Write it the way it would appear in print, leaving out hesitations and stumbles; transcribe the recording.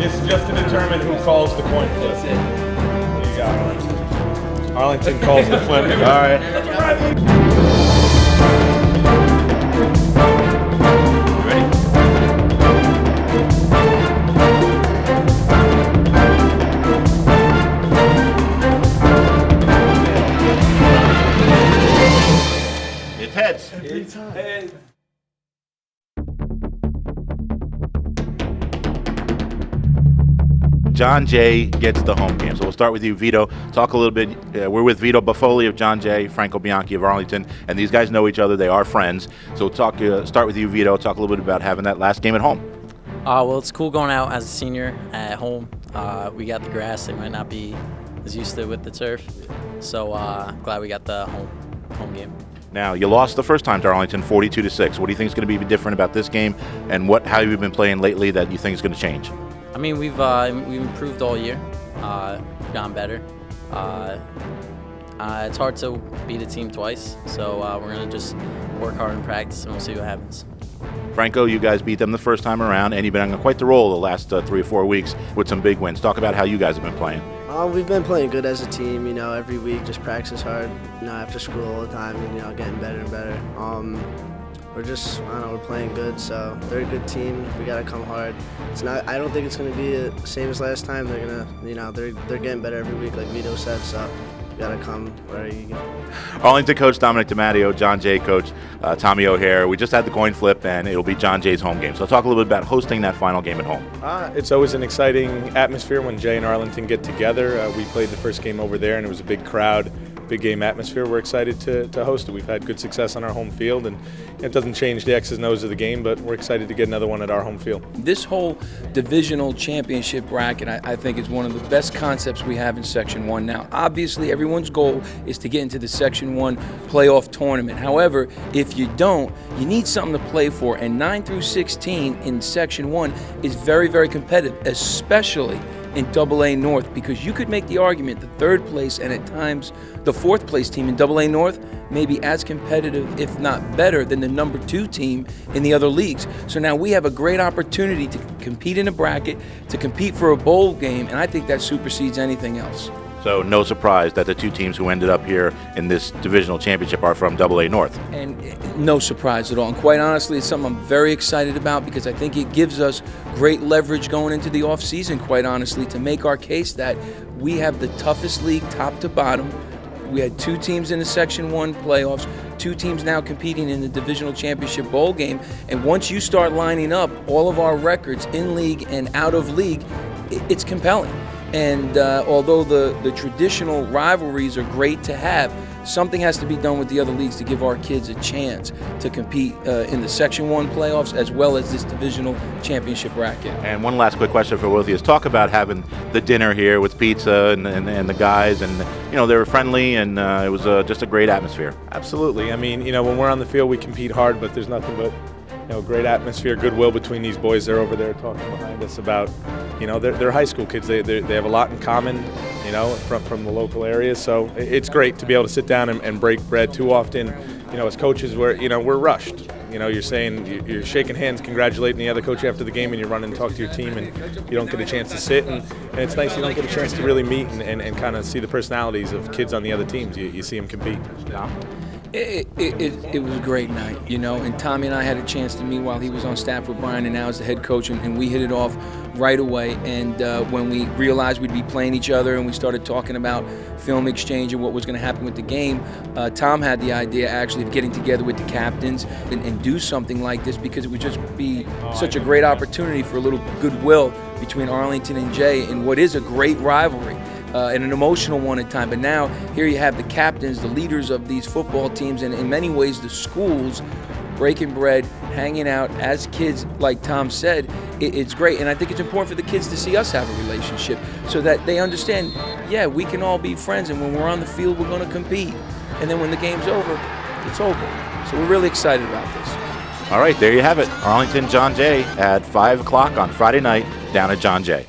this is just to determine who calls the coin flip. That's it. What do you got, Arlington calls the flip. All right. It's heads. Every time. Hey. John Jay gets the home game. So we'll start with you, Vito. Talk a little bit. We're with Vito Buffoli of John Jay, Franco Bianchi of Arlington, and these guys know each other. They are friends. So talk. Start with you, Vito. Talk a little bit about having that last game at home. Well, it's cool going out as a senior at home. We got the grass. They might not be as used to with the turf. So glad we got the home game. Now, you lost the first time to Arlington 42-6. What do you think is going to be different about this game, and how have you been playing lately that you think is going to change? I mean, we've improved all year. We've gotten better. It's hard to beat a team twice, so we're going to just work hard in practice, and we'll see what happens. Franco, you guys beat them the first time around, and you've been on quite the roll the last 3 or 4 weeks with some big wins. Talk about how you guys have been playing. We've been playing good as a team, every week, just practice hard, after school all the time, and, getting better and better. We're just, we're playing good, so they're a good team. We gotta come hard. I don't think it's gonna be the same as last time. They're gonna, they're getting better every week, like Vito said. So you gotta come where you go. Arlington coach Dominic DiMatteo, John Jay coach Tommy O'Hare. We just had the coin flip, and it'll be John Jay's home game. So talk a little bit about hosting that final game at home. It's always an exciting atmosphere when Jay and Arlington get together. We played the first game over there, and it was a big crowd. Big game atmosphere. We're excited to host it. We've had good success on our home field, and it doesn't change the X's and O's of the game, but we're excited to get another one at our home field. This whole divisional championship bracket, I think, is one of the best concepts we have in Section 1. Now, obviously, everyone's goal is to get into the Section 1 playoff tournament. However, if you don't, you need something to play for, and 9 through 16 in Section 1 is very, very competitive, especially in AA North, because you could make the argument the third place and at times the fourth place team in AA North may be as competitive, if not better, than the number 2 team in the other leagues. So now we have a great opportunity to compete in a bracket, to compete for a bowl game, and I think that supersedes anything else. So no surprise that the 2 teams who ended up here in this divisional championship are from AA North. And no surprise at all. And quite honestly, it's something I'm very excited about because I think it gives us great leverage going into the offseason, quite honestly, to make our case that we have the toughest league top to bottom. We had 2 teams in the Section 1 playoffs, 2 teams now competing in the divisional championship bowl game. And once you start lining up all of our records in league and out of league, it's compelling. And although the traditional rivalries are great to have, something has to be done with the other leagues to give our kids a chance to compete in the Section 1 playoffs as well as this divisional championship bracket. And one last quick question for both of you is talk about having the dinner here with pizza and the guys, and they were friendly, and it was just a great atmosphere. Absolutely. I mean, when we're on the field, we compete hard, but there's nothing but great atmosphere, goodwill between these boys. They're over there talking behind us about, they're high school kids. They have a lot in common, from the local areas. So it's great to be able to sit down and break bread. Too often, as coaches, we're rushed. You're saying, you're shaking hands, congratulating the other coach after the game, and you're running and talk to your team, and you don't get a chance to sit. And it's nice you don't get a chance to really meet and kind of see the personalities of kids on the other teams. You see them compete. Yeah. It was a great night, and Tommy and I had a chance to meet while he was on staff with Brian and now as the head coach, and we hit it off right away. And when we realized we'd be playing each other and we started talking about film exchange and what was going to happen with the game, Tom had the idea actually of getting together with the captains and do something like this because it would just be such a great opportunity for a little goodwill between Arlington and Jay in what is a great rivalry. And an emotional one at time, but now here you have the captains, the leaders of these football teams, and in many ways the schools breaking bread, hanging out as kids. Like Tom said, it's great, and I think it's important for the kids to see us have a relationship so that they understand, yeah, we can all be friends, and when we're on the field, we're going to compete, and then when the game's over, it's over. So we're really excited about this. All right, there you have it. Arlington John Jay at 5 o'clock on Friday night down at John Jay.